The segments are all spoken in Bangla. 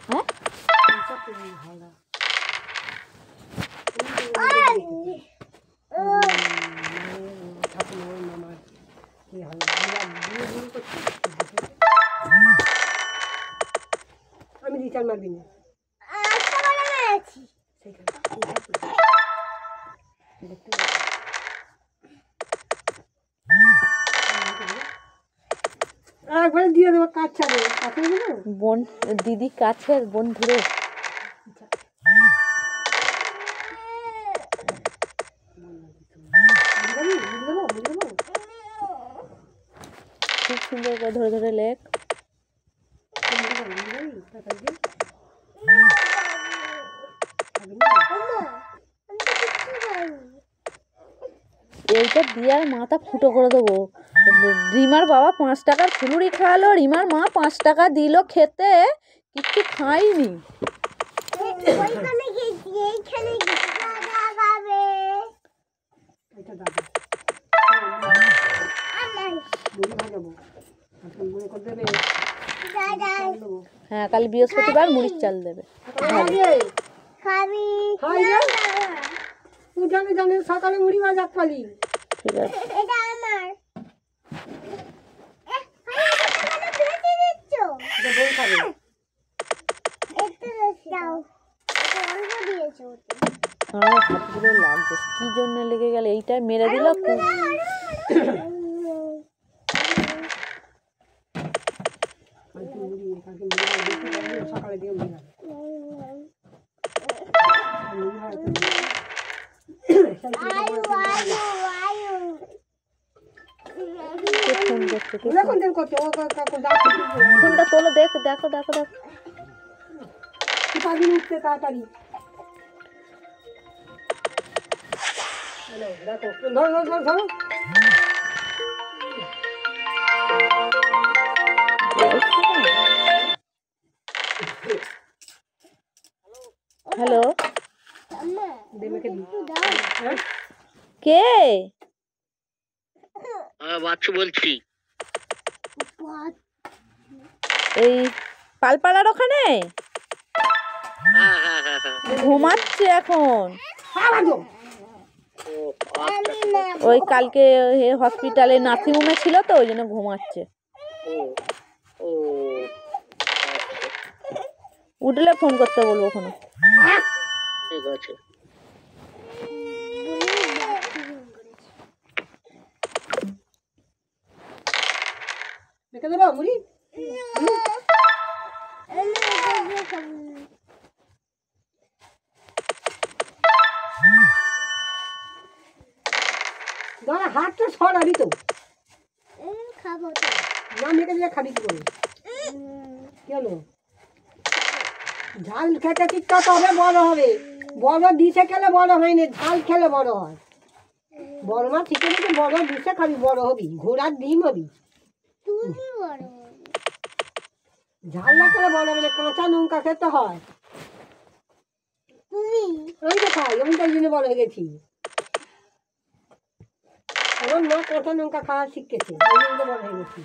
হ্যাঁ আমি রিটার্ন মারবি না একবারে দিয়ে দেবো কাজ ছাড়ে বোন দিদি কাছের বোন ধরে খুব সুন্দর করে ধরে ধরে লেখ এইটা দিয়ে আর মাথা ফুটো করে দেবো রিমার বাবা 5 টাকার ফুলুরি খাওয়ালো রিমার মা 5 টাকা দিল খেতে কিচ্ছু খাইনি হ্যাঁ কাল বৃহস্পতিবার মুড়ির চাল দেবে সকালে মুড়ি ভাজা খালি ঠিক আছে আমার হাতগুলো লাগবে কি জন্য লেগে গেল এইটা মেরে দিল সকালে দিয়ে ফোনটা তোলো দেখো দেখো দেখো দেখো উঠতে তাড়াতাড়ি ধরো ধরো ধরো হ্যালো কে বাচ্চু বলছি এই পালপাড়ার ওখানে ঘুমাচ্ছে এখন ওই কালকে হসপিটালে নার্সিংহোমে ছিল তো ওই জন্য ঘুমাচ্ছে উঠলে ফোন করতে বলবো ওখানে ঠিক আছে দেখে দেবো মুড়ি দাঁড়া হাতটা সরাবি তো খাবো না মেখে দিয়ে খাবি কি করে কেন ঝাল খেতে শিখতে তবে বড় হবে বড় ডিশে খেলে বড় হয়নি ঝাল খেলে বড় হয় বড় মা ঠিক আছে বড় ডিশে খাবি বড় হবি ঘোড়ার ডিম হবি ঝাল না খেলে বড় হবে না কাঁচা লঙ্কা খেতে হয় আমি তো খাই আমি তাই জন্য বড় হয়ে গেছি আমার মা কাঁচা লঙ্কা খাওয়া শিখেছে ওই জন্য বড় হয়ে গেছি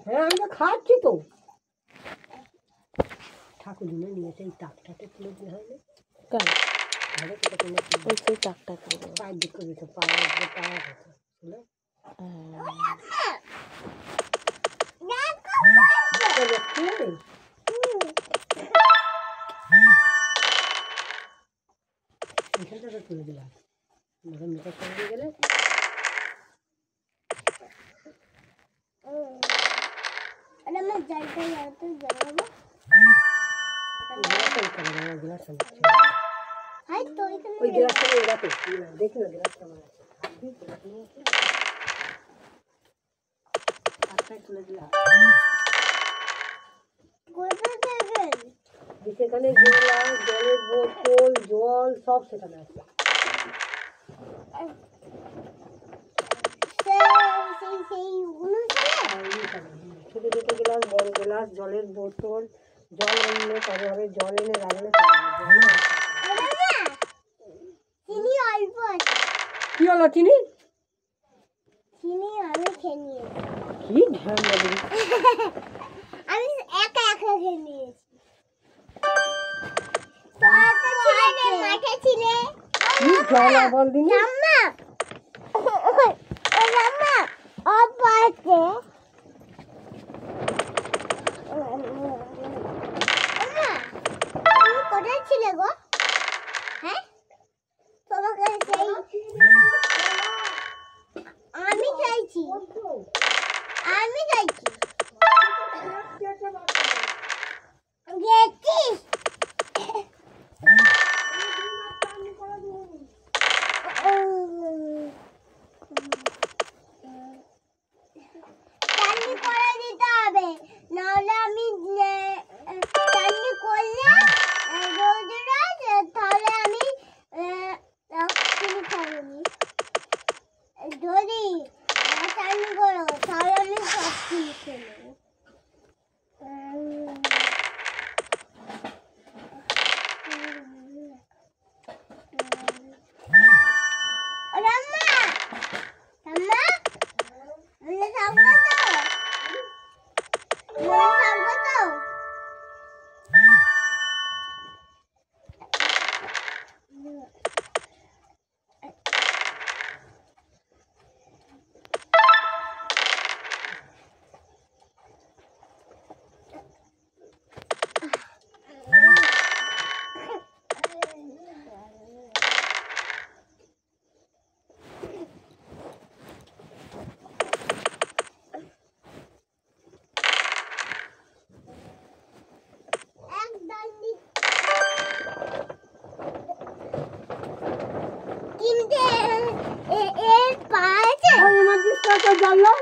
হ্যাঁ আমি তো খাচ্ছি তো ঠাকুর নিয়ে সেই টাকটাকে তুলে দিলে হয় না কেন ভালো করে তোমার ওই সেই টাকটা করে দেবো পায়ের দিক করে দিত পায়ের হতো এখানটা তুলে দিলাম মেকআপ করে গেলে ওই গ্লাসটা রাখো দেখি না গ্লাসটা আমার আছে তুলে দিলাম সেখানে গ্লাস জলের বোতল জল সব সেখানে আছে ছোট ছোট গ্লাস বড় গ্লাস জলের বোতল জল এনে তবে হবে জল এনে রাখলে কি হলো চিনি চিনি আমি খেয়ে নিয়েছি। কি ঢ্যাম লাগবে। আমি একা একা খেয়ে নিয়েছি। তোরা তো ছিলে মাঠে ছিলে। কি জ্বালা বল দিনি। রাম্মা রাম্মা অপাতে তুমি কোথায় ছিলে গো? হ্যাঁ তোমাকে সেই আমি চাইছি গেছিস চাটনি করে দিতে হবে, নাহলে আমি চাটনি করলে রোজ রোজ তাহলে আমি চিনি খাবনি। যদি চাটনি করো তাহলে আমি সব চিনি খেয়ে নেবো। রাম্মা রাম্মা মনে থাকবো তো? মনে থাকবো তো? কিনতে এর পাশে আমার দিশটা জানলো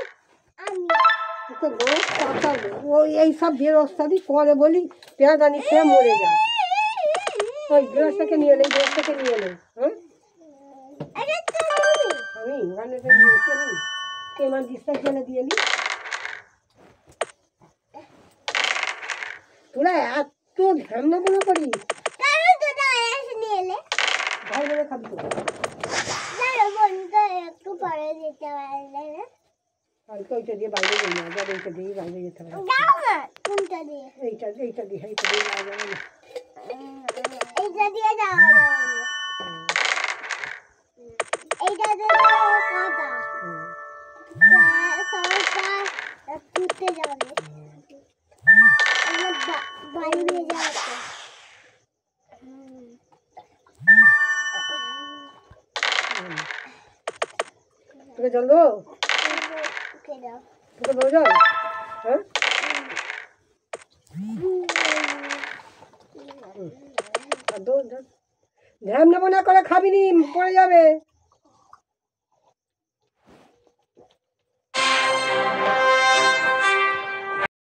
আমি তো রোজ কথা ওই এইসব বেরোস্তাদি করে বলি পেঁয়াদানি খেয়ে মরে যায়। ওই গ্লাসটাকে নিয়ে নেই, গ্লাসটাকে নিয়ে নেই। হ্যাঁ আরে তুমি আমি ওখানে তো নিয়েছি আমি আমার দিশটা জেলে দিয়ে নি। তোরা এত ঝামেলা মনে করিস কেন তোরা এসে নিয়ে এলে? ভাই বলে খাবি তো। জানো বন্ধুটা একটু পরে যেতে পারলে না? কালকে ওইটা দিয়ে বাইরে যাই না, আবার এইটা দিয়ে বাইরে যেতে হবে। যাও না কোনটা দিয়ে? এইটা দিয়ে বাইরে যাবে না। এইটা দিয়ে যাওয়া যাবে না। এইটা দিয়ে কথা সরকার ঘুরতে যাবে। আমার বাড়ি নিয়ে যাচ্ছে। তোকে জল দেবো? ওকে দাও। তোকে দেবো জল? হ্যাঁ ধ্যান নেবো না করে খাবি নি, পড়ে যাবে।